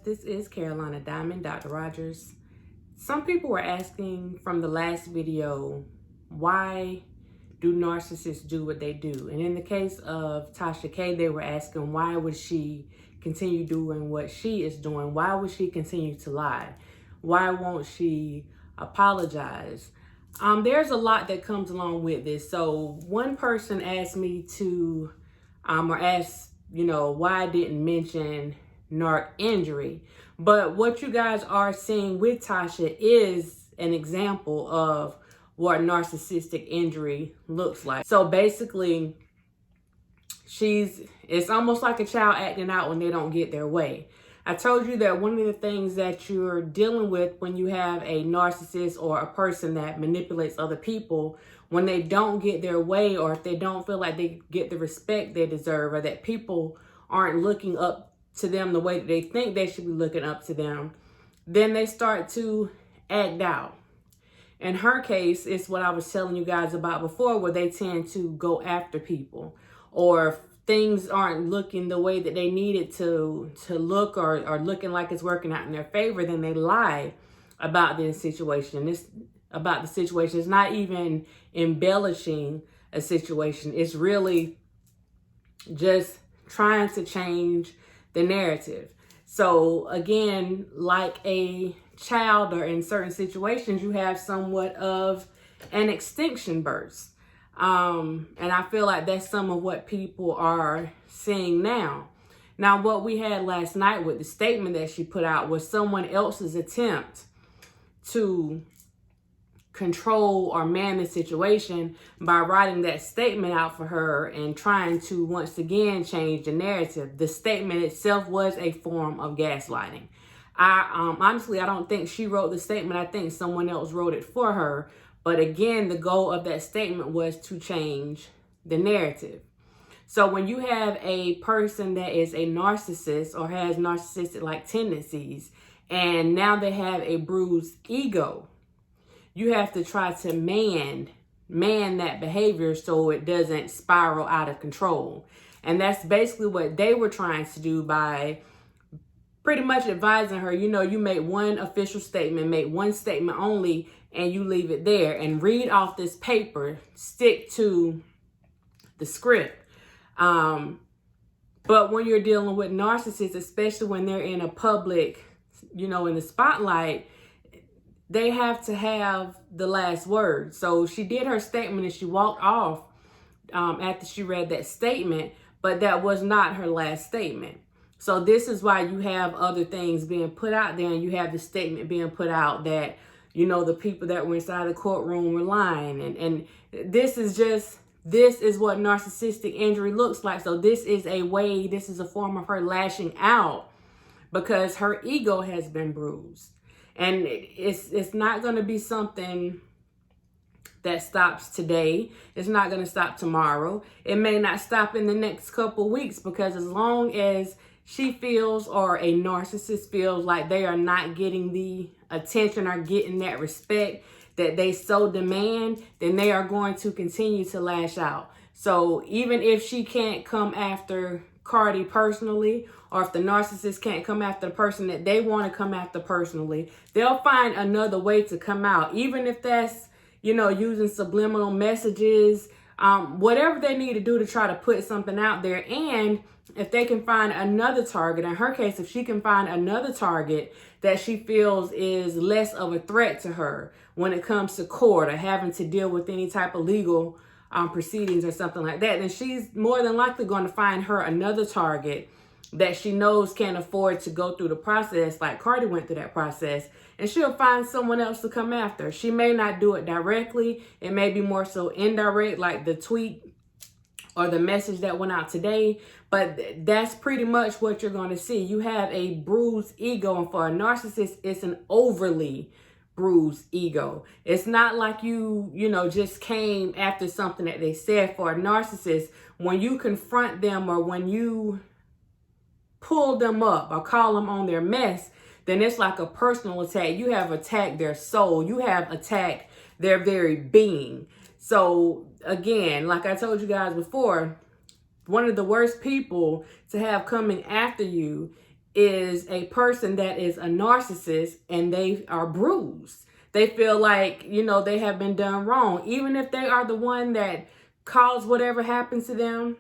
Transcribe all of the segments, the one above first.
this is Carolina Diamond, Dr. Rogers. Some people were asking from the last video, why do narcissists do what they do? And in the case of Tasha K, they were asking, why would she continue doing what she is doing? Why would she continue to lie? Why won't she apologize? There's a lot that comes along with this. So one person asked me to, or asked, why I didn't mention narc injury. But what you guys are seeing with Tasha is an example of what narcissistic injury looks like. So basically, it's almost like a child acting out when they don't get their way. I told you that one of the things that you're dealing with when you have a narcissist or a person that manipulates other people, when they don't get their way, or if they don't feel like they get the respect they deserve, or that people aren't looking up to them the way that they think they should be looking up to them, then they start to act out. In her case, it's what I was telling you guys about before, where they tend to go after people, or things aren't looking the way that they need it to look, or looking like it's working out in their favor, then they lie about the situation. It's not even embellishing a situation. It's really just trying to change the narrative. So again, like a child, or in certain situations, you have somewhat of an extinction burst. And I feel like that's some of what people are seeing now. Now, what we had last night with the statement that she put out was someone else's attempt to control or man the situation by writing that statement out for her and trying to once again change the narrative. The statement itself was a form of gaslighting. Honestly, I don't think she wrote the statement. I think someone else wrote it for her. But again, the goal of that statement was to change the narrative. So when you have a person that is a narcissist or has narcissistic-like tendencies, and now they have a bruised ego, you have to try to man that behavior so it doesn't spiral out of control. And that's basically what they were trying to do by pretty much advising her, you make one official statement, make one statement only, and you leave it there and read off this paper, stick to the script. But when you're dealing with narcissists, especially when they're in a public, in the spotlight, they have to have the last word. So she did her statement and she walked off after she read that statement, but that was not her last statement. So this is why you have other things being put out there, and you have the statement being put out that, the people that were inside the courtroom were lying. And this is what narcissistic injury looks like. So this is a form of her lashing out because her ego has been bruised. And it's not going to be something that stops today. It's not going to stop tomorrow. It may not stop in the next couple weeks, because as long as she feels, or a narcissist feels, like they are not getting the attention or getting that respect that they so demand, then they are going to continue to lash out. So even if she can't come after Cardi personally, or if the narcissist can't come after the person that they want to come after personally, they'll find another way to come out. Even if that's, using subliminal messages, whatever they need to do to try to put something out there. And if they can find another target, in her case, if she can find another target that she feels is less of a threat to her when it comes to court or having to deal with any type of legal proceedings or something like that, then she's more than likely going to find her another target that she knows can't afford to go through the process like Cardi went through that process, and she'll find someone else to come after. She may not do it directly. It may be more so indirect, like the tweet or the message that went out today, but that's pretty much what you're going to see. You have a bruised ego, and for a narcissist, it's an overly bruised ego. It's not like you just came after something that they said. For a narcissist, when you confront them, or when you pull them up or call them on their mess, then it's like a personal attack. You have attacked their soul. You have attacked their very being. So again, like I told you guys before, one of the worst people to have coming after you is a person that is a narcissist and they are bruised. They feel like, you know, they have been done wrong. Even if they are the one that caused whatever happens to them,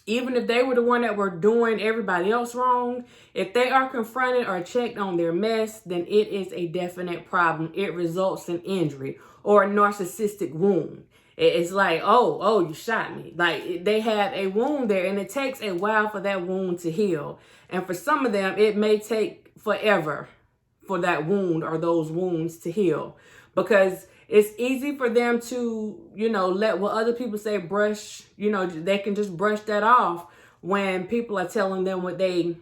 even if they were the one that were doing everybody else wrong, if they are confronted or checked on their mess, then it is a definite problem. It results in injury or a narcissistic wound. It's like, oh, you shot me. Like, they have a wound there, and it takes a while for that wound to heal. And for some of them, it may take forever for that wound or those wounds to heal, because it's easy for them to, you know, let what other people say brush, you know, they can just brush that off when people are telling them what they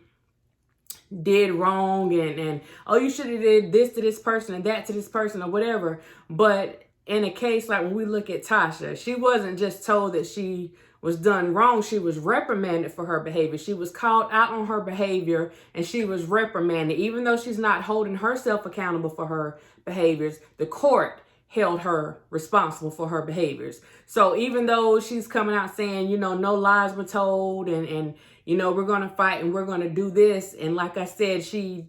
did wrong and oh, you should have did this to this person and that to this person or whatever. But in a case like when we look at Tasha, she wasn't just told that she was done wrong. She was reprimanded for her behavior. She was called out on her behavior and she was reprimanded. Even though she's not holding herself accountable for her behaviors, the court held her responsible for her behaviors. So even though she's coming out saying, you know, no lies were told and you know, we're going to fight and we're going to do this. And like I said, she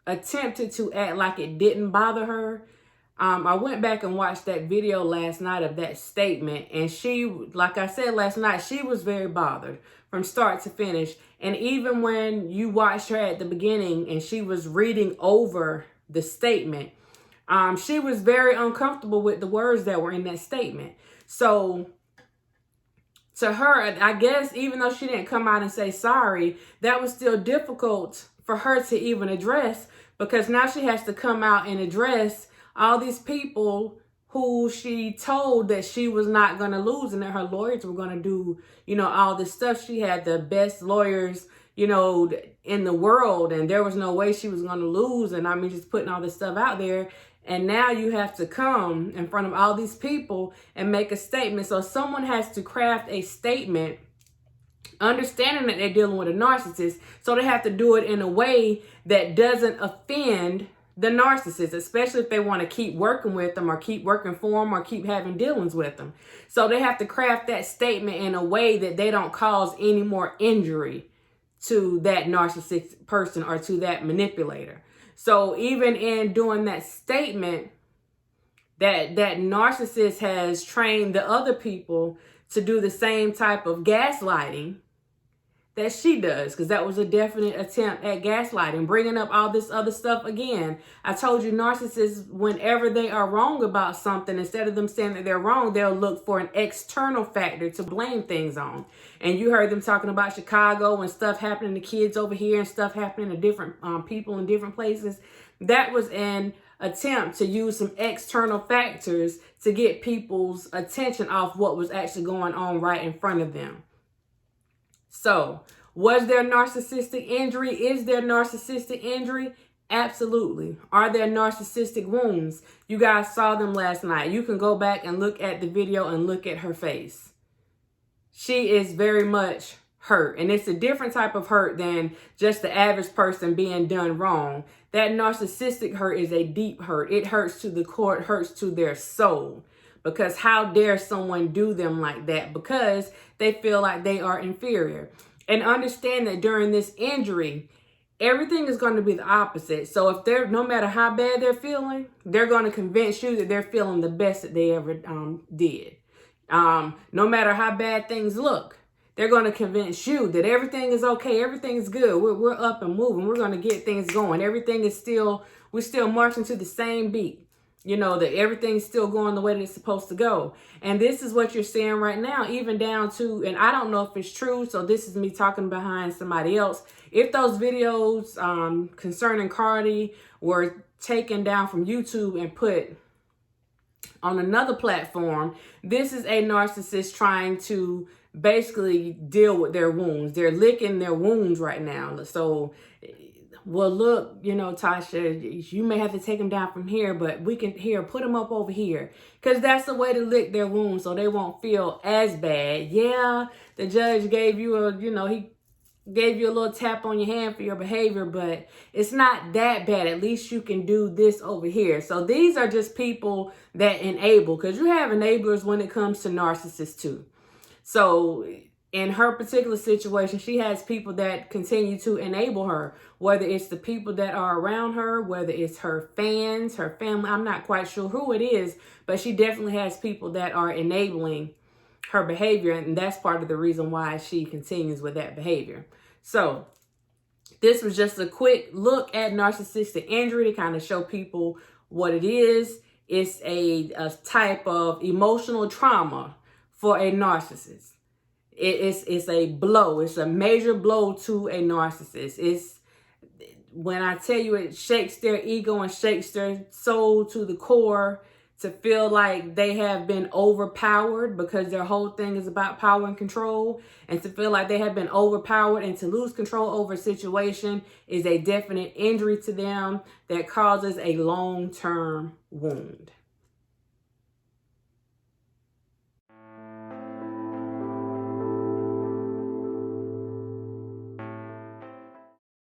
attempted to act like it didn't bother her. I went back and watched that video last night of that statement. And she, like I said last night, she was very bothered from start to finish. And even when you watched her at the beginning and she was reading over the statement, she was very uncomfortable with the words that were in that statement. So to her, I guess, even though she didn't come out and say sorry, that was still difficult for her to even address, because now she has to come out and address all these people who she told that she was not going to lose and that her lawyers were going to do, you know, all this stuff. She had the best lawyers, you know, in the world, and there was no way she was going to lose. And I mean, just putting all this stuff out there. And now you have to come in front of all these people and make a statement. So someone has to craft a statement, understanding that they're dealing with a narcissist. So they have to do it in a way that doesn't offend the narcissist, especially if they want to keep working with them or keep working for them or keep having dealings with them. So they have to craft that statement in a way that they don't cause any more injury to that narcissistic person or to that manipulator. So even in doing that statement, that narcissist has trained the other people to do the same type of gaslighting that she does, because that was a definite attempt at gaslighting, bringing up all this other stuff again. I told you, narcissists, whenever they are wrong about something, instead of them saying that they're wrong, they'll look for an external factor to blame things on. And you heard them talking about Chicago and stuff happening to kids over here and stuff happening to different people in different places. That was an attempt to use some external factors to get people's attention off what was actually going on right in front of them. So, was there narcissistic injury? Is there narcissistic injury? Absolutely. Are there narcissistic wounds? You guys saw them last night. You can go back and look at the video and look at her face. She is very much hurt. And it's a different type of hurt than just the average person being done wrong. That narcissistic hurt is a deep hurt. It hurts to the core. It hurts to their soul. Because how dare someone do them like that? Because they feel like they are inferior. And understand that during this injury, everything is going to be the opposite. So if they're, no matter how bad they're feeling, they're going to convince you that they're feeling the best that they ever did. No matter how bad things look, they're going to convince you that everything is okay. Everything is good. We're up and moving. We're going to get things going. Everything is still, we're still marching to the same beat. You know, that everything's still going the way that it's supposed to go. And this is what you're seeing right now, even down to, and I don't know if it's true, so this is me talking behind somebody else. If those videos concerning Cardi were taken down from YouTube and put on another platform, this is a narcissist trying to basically deal with their wounds. They're licking their wounds right now. So, well, look, you know, Tasha, you may have to take them down from here, but we can put them up over here. Because that's the way to lick their wounds so they won't feel as bad. Yeah, the judge gave you he gave you a little tap on your hand for your behavior, but it's not that bad. At least you can do this over here. So these are just people that enable, because you have enablers when it comes to narcissists too. So in her particular situation, she has people that continue to enable her, whether it's the people that are around her, whether it's her fans, her family. I'm not quite sure who it is, but she definitely has people that are enabling her behavior. And that's part of the reason why she continues with that behavior. So this was just a quick look at narcissistic injury to kind of show people what it is. It's a type of emotional trauma for a narcissist. It's a blow. It's a major blow to a narcissist. It's, when I tell you, it shakes their ego and shakes their soul to the core, to feel like they have been overpowered, because their whole thing is about power and control, and to feel like they have been overpowered and to lose control over a situation is a definite injury to them that causes a long-term wound.